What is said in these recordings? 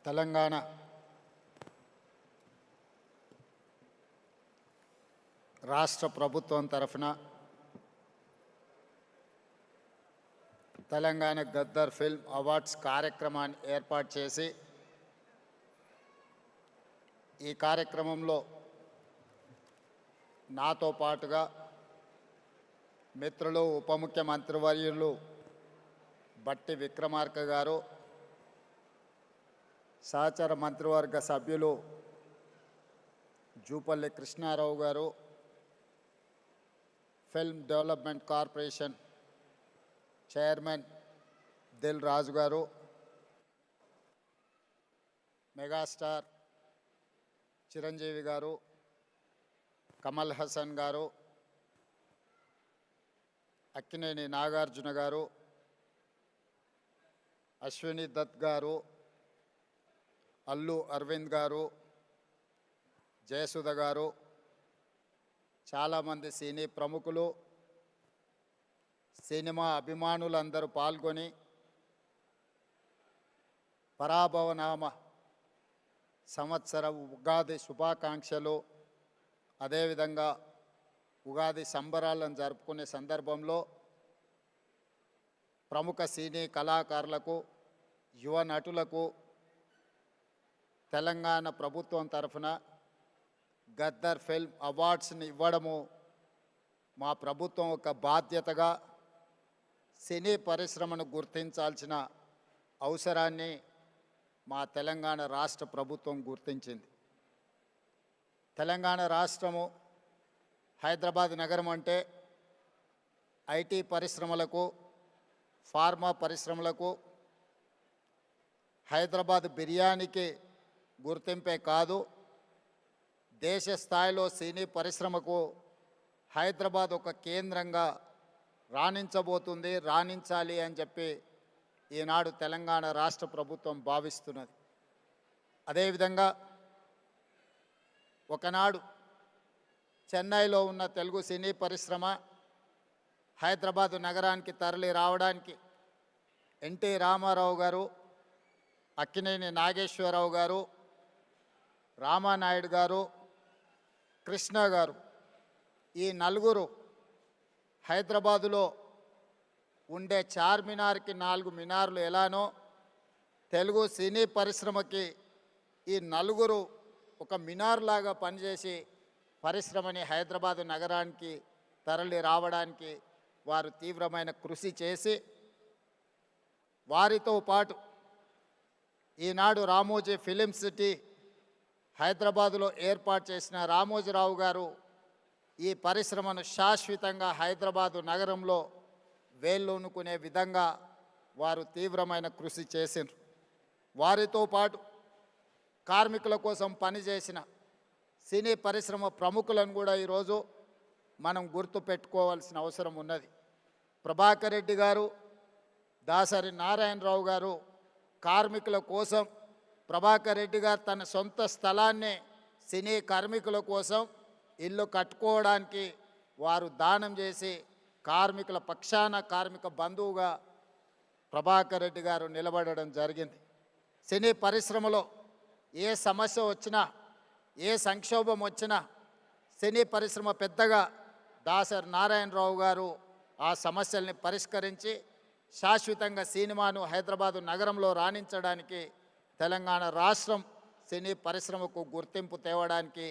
తెలంగాణ రాష్ట్ర ప్రభుత్వం తరఫున తెలంగాణ గద్దర్ ఫిల్మ్ అవార్డ్స్ కార్యక్రమాన్ని ఏర్పాటు చేసి ఈ కార్యక్రమంలో నాతో పాటుగా మిత్రులు ఉప ముఖ్యమంత్రి వర్యులు బట్టి విక్రమార్క గారు, సహచర మంత్రివర్గ సభ్యులు జూపల్లి కృష్ణారావు గారు, film development corporation chairman Dil Raju గారు, మెగాస్టార్ చిరంజీవి గారు, కమల్ హాసన్ గారు, అక్కినేని నాగార్జున గారు, అశ్విని దత్ గారు, అల్లు అరవింద్ గారు, జయసుధ గారు, చాలామంది సినీ ప్రముఖులు, సినిమా అభిమానులందరూ పాల్గొని పరాభవనామ సంవత్సర ఉగాది శుభాకాంక్షలు, అదేవిధంగా ఉగాది సంబరాలను జరుపుకునే సందర్భంలో ప్రముఖ సినీ కళాకారులకు, యువ నటులకు తెలంగాణ ప్రభుత్వం తరఫున గద్దర్ ఫిల్మ్ అవార్డ్స్ని ఇవ్వడము మా ప్రభుత్వం ఒక బాధ్యతగా సినీ పరిశ్రమను గుర్తించాల్సిన అవసరాన్ని మా తెలంగాణ రాష్ట్ర ప్రభుత్వం గుర్తించింది. తెలంగాణ రాష్ట్రము హైదరాబాద్ నగరం అంటే ఐటీ పరిశ్రమలకు, ఫార్మా పరిశ్రమలకు, హైదరాబాద్ బిర్యానీకి గుర్తింపే కాదు, దేశ స్థాయిలో సినీ పరిశ్రమకు హైదరాబాద్ ఒక కేంద్రంగా రాణించబోతుంది, రాణించాలి అని చెప్పి ఈనాడు తెలంగాణ రాష్ట్ర ప్రభుత్వం భావిస్తున్నది. అదేవిధంగా ఒకనాడు చెన్నైలో ఉన్న తెలుగు సినీ పరిశ్రమ హైదరాబాదు నగరానికి తరలి రావడానికి ఎన్టీ రామారావు గారు, అక్కినేని నాగేశ్వరరావు గారు, రామానాయుడు గారు, కృష్ణ గారు, ఈ నలుగురు హైదరాబాదులో ఉండే చార్మినార్కి 4 మినార్లు ఎలానో తెలుగు సినీ పరిశ్రమకి ఈ నలుగురు ఒక మినార్ లాగా పనిచేసి పరిశ్రమని హైదరాబాదు నగరానికి తరలి రావడానికి వారు తీవ్రమైన కృషి చేసి, వారితో పాటు ఈనాడు రామోజీ ఫిలిం సిటీ హైదరాబాదులో ఏర్పాటు చేసిన రామోజీరావు గారు ఈ పరిశ్రమను శాశ్వతంగా హైదరాబాదు నగరంలో వేళ్ళూనుకునే విధంగా వారు తీవ్రమైన కృషి చేసిండ్రు. వారితో పాటు కార్మికుల కోసం పనిచేసిన సినీ పరిశ్రమ ప్రముఖులను కూడా ఈరోజు మనం గుర్తు పెట్టుకోవాల్సిన అవసరం ఉన్నది. ప్రభాకర్ రెడ్డి గారు, దాసరి నారాయణరావు గారు కార్మికుల కోసం, ప్రభాకర్ రెడ్డి గారు తన సొంత స్థలాన్ని సినీ కార్మికుల కోసం ఇల్లు కట్టుకోవడానికి వారు దానం చేసి కార్మికుల పక్షాన కార్మిక బంధువుగా ప్రభాకర్ రెడ్డి గారు నిలబడడం జరిగింది. సినీ పరిశ్రమలో ఏ సమస్య వచ్చినా, ఏ సంక్షోభం వచ్చినా సినీ పరిశ్రమ పెద్దగా దాసరి నారాయణరావు గారు ఆ సమస్యల్ని పరిష్కరించి శాశ్వతంగా సినిమాను హైదరాబాదు నగరంలో రాణించడానికి, తెలంగాణ రాష్ట్రం సినీ పరిశ్రమకు గుర్తింపు తేవడానికి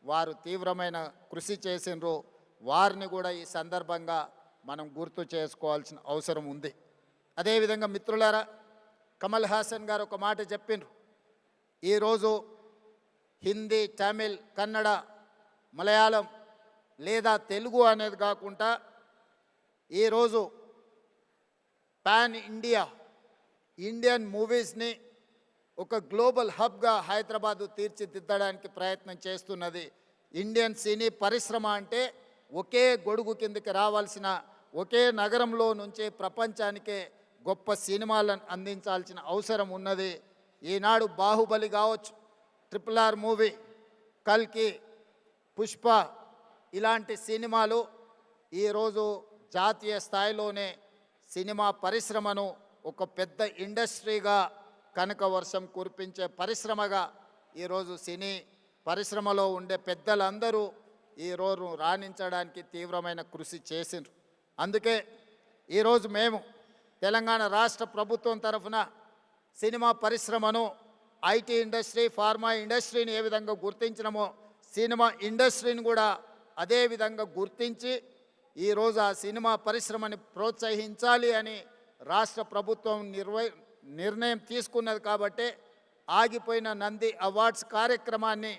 వారు తీవ్రమైన కృషి చేసినారు. వారిని కూడా ఈ సందర్భంగా మనం గుర్తు చేసుకోవాల్సిన అవసరం ఉంది. అదేవిధంగా మిత్రులారా, కమల్ హాసన్ గారు ఒక మాట చెప్పిండ్రు. ఈరోజు హిందీ, తమిళ్, కన్నడ, మలయాళం లేదా తెలుగు అనేది కాకుండా ఈరోజు పాన్ ఇండియన్ మూవీస్ని ఒక గ్లోబల్ హబ్గా హైదరాబాదు తీర్చిదిద్దడానికి ప్రయత్నం చేస్తున్నది. ఇండియన్ సినీ పరిశ్రమ అంటే ఒకే గొడుగు కిందకి రావాల్సిన, ఒకే నగరంలో నుంచి ప్రపంచానికే గొప్ప సినిమాలను అందించాల్సిన అవసరం ఉన్నది. ఈనాడు బాహుబలి కావచ్చు, RRR మూవీ, కల్కి, పుష్ప ఇలాంటి సినిమాలు ఈరోజు జాతీయ స్థాయిలోనే సినిమా పరిశ్రమను ఒక పెద్ద ఇండస్ట్రీగా కనక వర్షం కురిపించే పరిశ్రమగా ఈరోజు సినీ పరిశ్రమలో ఉండే పెద్దలందరూ ఈరోజు రాణించడానికి తీవ్రమైన కృషి చేసిండ్రు. అందుకే ఈరోజు మేము తెలంగాణ రాష్ట్ర ప్రభుత్వం తరఫున సినిమా పరిశ్రమను ఐటీ ఇండస్ట్రీ, ఫార్మా ఇండస్ట్రీని ఏ విధంగా గుర్తించినమో సినిమా ఇండస్ట్రీని కూడా అదే విధంగా గుర్తించి ఈరోజు ఆ సినిమా పరిశ్రమని ప్రోత్సహించాలి అని రాష్ట్ర ప్రభుత్వం నిర్ణయం తీసుకున్నది. కాబట్టి ఆగిపోయిన నంది అవార్డ్స్ కార్యక్రమాన్ని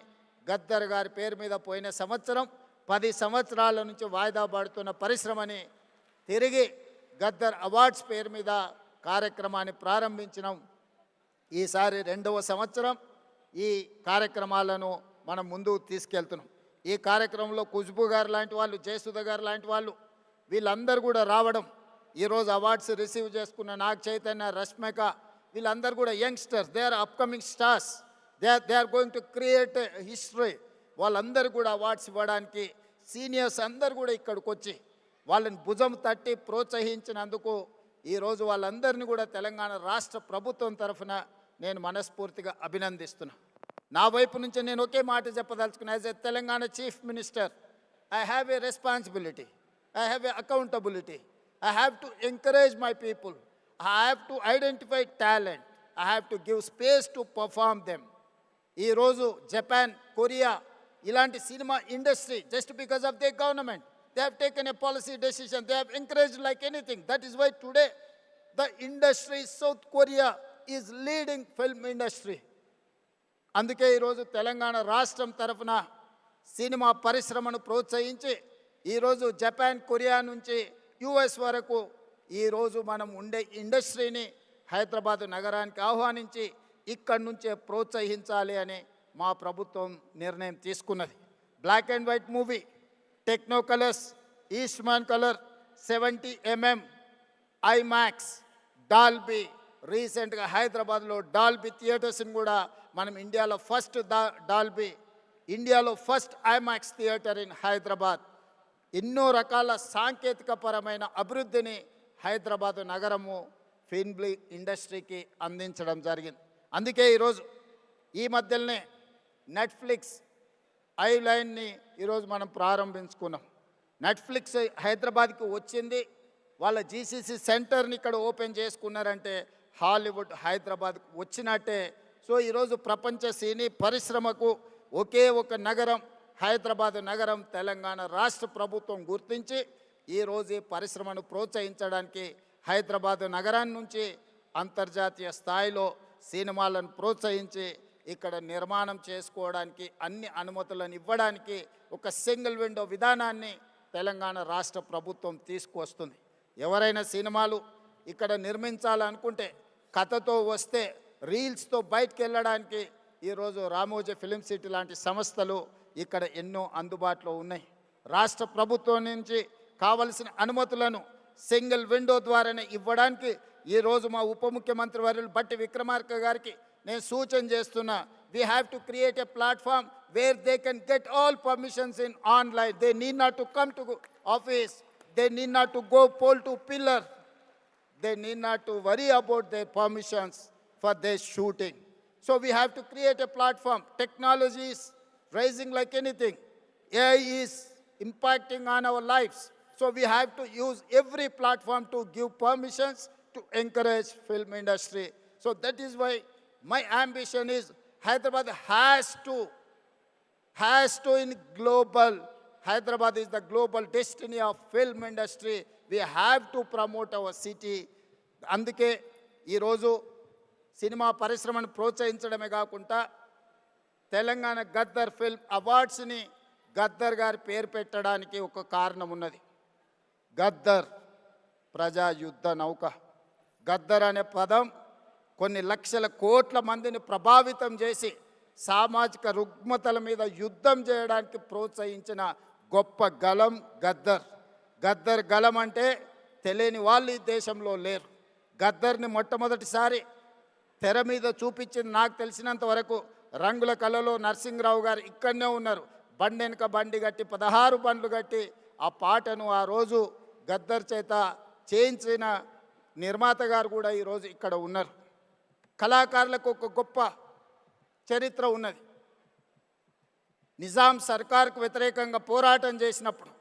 గద్దర్ గారి పేరు మీద పోయిన సంవత్సరం 10 సంవత్సరాల నుంచి వాయిదా పడుతున్న పరిశ్రమని తిరిగి గద్దర్ అవార్డ్స్ పేరు మీద కార్యక్రమాన్ని ప్రారంభించినాం. ఈసారి 2వ సంవత్సరం ఈ కార్యక్రమాలను మనం ముందుకు తీసుకెళ్తున్నాం. ఈ కార్యక్రమంలో ఖుష్బూ గారు లాంటి వాళ్ళు, జయసుధ గారు లాంటి వాళ్ళు వీళ్ళందరూ కూడా రావడం, ఈరోజు అవార్డ్స్ రిసీవ్ చేసుకున్న నాగ్ చైతన్య, రష్మిక వీళ్ళందరూ కూడా youngsters, they are upcoming stars, they are going to create history. వాళ్ళందరూ కూడా అవార్డ్స్ ఇవ్వడానికి సీనియర్స్ అందరూ కూడా ఇక్కడికి వచ్చి వాళ్ళని భుజం తట్టి ప్రోత్సహించినందుకు ఈరోజు వాళ్ళందరినీ కూడా తెలంగాణ రాష్ట్ర ప్రభుత్వం తరఫున నేను మనస్ఫూర్తిగా అభినందిస్తున్నా. నా వైపు నుంచి నేను ఒకే మాట చెప్పదలుచుకున్నా. As a Telangana chief minister, I have a responsibility, I have a accountability. I have to encourage my people. I have to identify talent. I have to give space to perform them. ఈ రోజు Japan, Korea ఇలాంటి cinema industry just because of their government, they have taken a policy decision. They have encouraged like anything. That is why today the industry, South Korea is leading film industry. అందుకే ఈరోజు తెలంగాణ రాష్ట్రం తరఫున cinema పరిశ్రమను ప్రోత్సహించి ఈరోజు Japan, Korea నుంచి US వరకు ఈరోజు మనం ఉండే ఇండస్ట్రీని హైదరాబాద్ నగరానికి ఆహ్వానించి ఇక్కడి నుంచే ప్రోత్సహించాలి అని మా ప్రభుత్వం నిర్ణయం తీసుకున్నది. Black and white movie, techno colours, Eastman colour, 70mm, IMAX, Dolby, రీసెంట్గా హైదరాబాద్లో డాల్బీ థియేటర్స్ని కూడా మనం ఇండియాలో first IMAX theatre in Hyderabad. ఎన్నో రకాల సాంకేతికపరమైన అభివృద్ధిని హైదరాబాద్ నగరము ఫిల్మ్ ఇండస్ట్రీకి అందించడం జరిగింది. అందుకే ఈరోజు ఈ మధ్యలోనే నెట్ఫ్లిక్స్ ఐలైన్ని ఈరోజు మనం ప్రారంభించుకున్నాం. నెట్ఫ్లిక్స్ హైదరాబాద్కి వచ్చింది, వాళ్ళ జీసీసీ సెంటర్ని ఇక్కడ ఓపెన్ చేసుకున్నారంటే హాలీవుడ్ హైదరాబాద్కు వచ్చినట్టే. సో ఈరోజు ప్రపంచ సినీ పరిశ్రమకు ఒకే ఒక నగరం హైదరాబాద్ నగరం తెలంగాణ రాష్ట్ర ప్రభుత్వం గుర్తించి ఈరోజు ఈ పరిశ్రమను ప్రోత్సహించడానికి హైదరాబాద్ నగరాన్ని నుంచి అంతర్జాతీయ స్థాయిలో సినిమాలను ప్రోత్సహించి ఇక్కడ నిర్మాణం చేసుకోవడానికి అన్ని అనుమతులను ఇవ్వడానికి ఒక సింగిల్ విండో విధానాన్ని తెలంగాణ రాష్ట్ర ప్రభుత్వం తీసుకువస్తుంది. ఎవరైనా సినిమాలు ఇక్కడ నిర్మించాలనుకుంటే కథతో వస్తే రీల్స్తో బయటకు వెళ్ళడానికి ఈరోజు రామోజీ ఫిలిం సిటీ లాంటి సంస్థలు ఇక్కడ ఎన్నో అందుబాటులో ఉన్నాయి. రాష్ట్ర ప్రభుత్వం నుంచి కావలసిన అనుమతులను సింగిల్ విండో ద్వారానే ఇవ్వడానికి ఈరోజు మా ఉప ముఖ్యమంత్రి వర్యులు బట్టి విక్రమార్క గారికి నేను సూచన చేస్తున్నా. We have to create a platform where they can get all permissions in online. They need not to come to office, they need not to go pole to pillar, they need not to worry about their permissions for their shooting. So we have to create a platform. Technology is rising like anything. AI is impacting on our lives. So we have to use every platform to give permissions to encourage film industry. So that is why my ambition is Hyderabad has to in global. Hyderabad is the global destiny of film industry. We have to promote our city. అందుకే ఈరోజు cinema పరిశ్రమను ప్రోత్సహించడమే కాకుండా Telangana Gaddar film అవార్డ్స్ని Gaddar గారి పేరు పెట్టడానికి ఒక కారణం ఉన్నది. గద్దర్ ప్రజా యుద్ధ నౌక. గద్దర్ అనే పదం కొన్ని లక్షల కోట్ల మందిని ప్రభావితం చేసి సామాజిక రుగ్మతల మీద యుద్ధం చేయడానికి ప్రోత్సహించిన గొప్ప గలం గద్దర్. గద్దర్ గలం అంటే తెలియని వాళ్ళు ఈ దేశంలో లేరు. గద్దర్ని మొట్టమొదటిసారి తెర మీద చూపించింది నాకు తెలిసినంత వరకు రంగుల కళలో నరసింహరావు గారు ఇక్కడనే ఉన్నారు. బండి వెనుక బండి కట్టి 16 బండ్లు కట్టి ఆ పాటను ఆ రోజు గద్దర్ చేత చేయించిన నిర్మాత గారు కూడా ఈరోజు ఇక్కడ ఉన్నారు. కళాకారులకు ఒక గొప్ప చరిత్ర ఉన్నది. నిజాం సర్కార్కు వ్యతిరేకంగా పోరాటం చేసినప్పుడు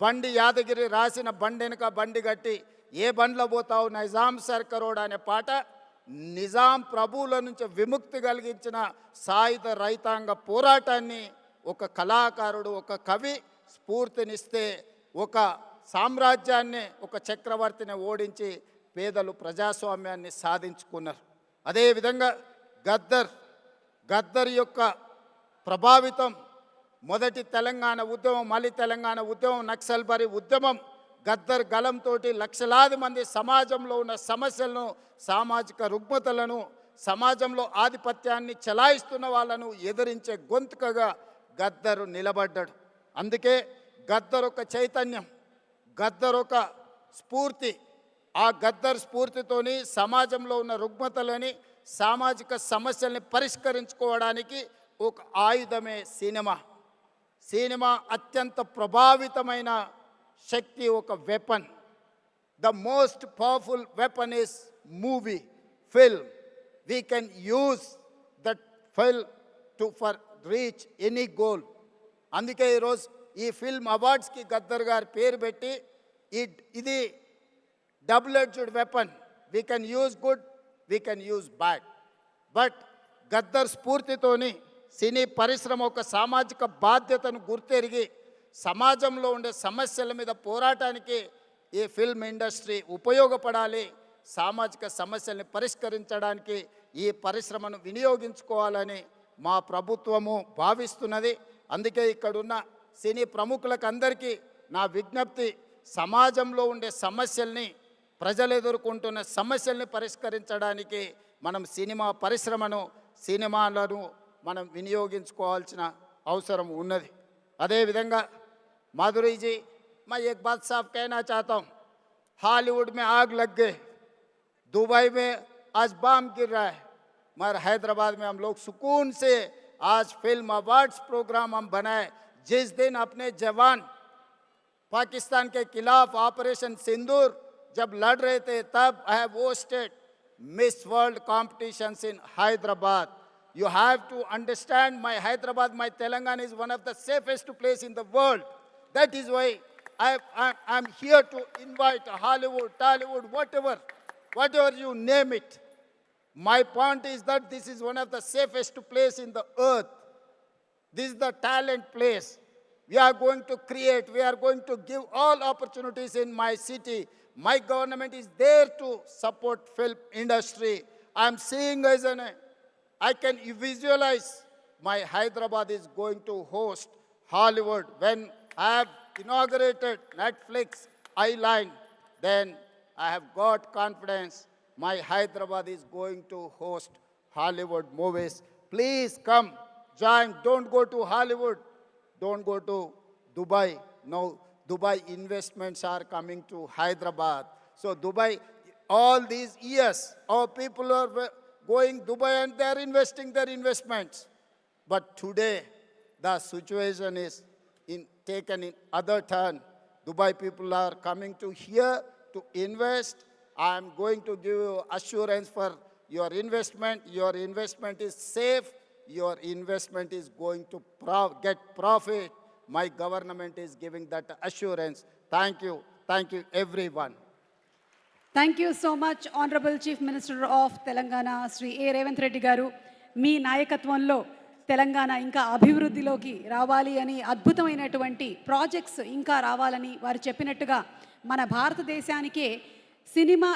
బండి యాదగిరి రాసిన బండి వెనుక బండి కట్టి ఏ బండ్లో పోతావు నిజాం సర్కారోడ్ అనే పాట నిజాం ప్రభువుల నుంచి విముక్తి కలిగించిన సాయుధ రైతాంగ పోరాటాన్ని ఒక కళాకారుడు, ఒక కవి స్ఫూర్తినిస్తే ఒక సామ్రాజ్యాన్ని, ఒక చక్రవర్తిని ఓడించి పేదలు ప్రజాస్వామ్యాన్ని సాధించుకున్నారు. అదేవిధంగా గద్దర్ యొక్క ప్రభావితం మొదటి తెలంగాణ ఉద్యమం, మళ్ళీ తెలంగాణ ఉద్యమం, నక్సల్బరీ ఉద్యమం, గద్దర్ గలంతో లక్షలాది మంది సమాజంలో ఉన్న సమస్యలను, సామాజిక రుగ్మతలను, సమాజంలో ఆధిపత్యాన్ని చెలాయిస్తున్న వాళ్ళను ఎదిరించే గొంతుకగా గద్దరు నిలబడ్డాడు. అందుకే గద్దర్ ఒక చైతన్యం, గద్దర్ ఒక స్ఫూర్తి. ఆ గద్దర్ స్ఫూర్తితోని సమాజంలో ఉన్న రుగ్మతలని, సామాజిక సమస్యల్ని పరిష్కరించుకోవడానికి ఒక ఆయుధమే సినిమా. సినిమా అత్యంత ప్రభావితమైన శక్తి, ఒక weapon. The most powerful weapon is movie, film. We can use that film for reach any goal. అందుకే ఈరోజు ఈ ఫిల్మ్ అవార్డ్స్కి గద్దర్ గారి పేరు పెట్టి ఇది double edged weapon. We can use good, we can use bad. But Gaddar స్ఫూర్తితోని సినీ పరిశ్రమ ఒక సామాజిక బాధ్యతను గుర్తెరిగి సమాజంలో ఉండే సమస్యల మీద పోరాటానికి ఈ ఫిల్మ్ ఇండస్ట్రీ ఉపయోగపడాలి. సామాజిక సమస్యల్ని పరిష్కరించడానికి ఈ పరిశ్రమను వినియోగించుకోవాలని మా ప్రభుత్వము భావిస్తున్నది. అందుకే ఇక్కడున్న సినీ ప్రముఖులకు అందరికీ నా విజ్ఞప్తి, సమాజంలో ఉండే సమస్యల్ని, ప్రజలు ఎదుర్కొంటున్న సమస్యల్ని పరిష్కరించడానికి మనం సినిమా పరిశ్రమను, సినిమాలను మనం వినియోగించుకోవాల్సిన అవసరం ఉన్నది. అదేవిధంగా माधुरी जी, मैं एक बात साफ कहना चाहता हूँ, हॉलीवुड में आग लग गए, दुबई में आज बम गिर रहा है, मगर हैदराबाद में हम लोग सुकून से आज फिल्म अवार्ड्स प्रोग्राम हम बनाए. जिस दिन अपने जवान पाकिस्तान के खिलाफ ऑपरेशन सिंदूर जब लड़ रहे थे, तब I have hosted miss world competitions in Hyderabad. You have to understand, my Hyderabad, my Telangana is one of the safest place in the world. That is why I'm here to invite Hollywood, Tollywood, whatever you name it. My point is that this is one of the safest place in the earth. This is the talent place. We are going to create, we are going to give all opportunities in my city. My government is there to support film industry. I'm seeing as I can visualize my Hyderabad is going to host Hollywood. When I have inaugurated Netflix Island, then I have got confidence my Hyderabad is going to host Hollywood movies. Please come, join. Don't go to Hollywood. Don't go to Dubai. No, Dubai investments are coming to Hyderabad. So Dubai, all these years, our people are going Dubai and they are investing their investments. But today, the situation is taken in other turn. Dubai people are coming to here to invest. I am going to give you assurance for your investment. Your investment is safe. Your investment is going to get profit. My government is giving that assurance. Thank you. Thank you, everyone. Thank you so much, Honorable Chief Minister of Telangana, Sri A. Revanth Reddy garu. మీ నాయకత్వంలో తెలంగాణ ఇంకా అభివృద్ధిలోకి రావాలి అని, అద్భుతమైనటువంటి projects ఇంకా రావాలని వారు చెప్పినట్టుగా మన భారతదేశానికే సినిమా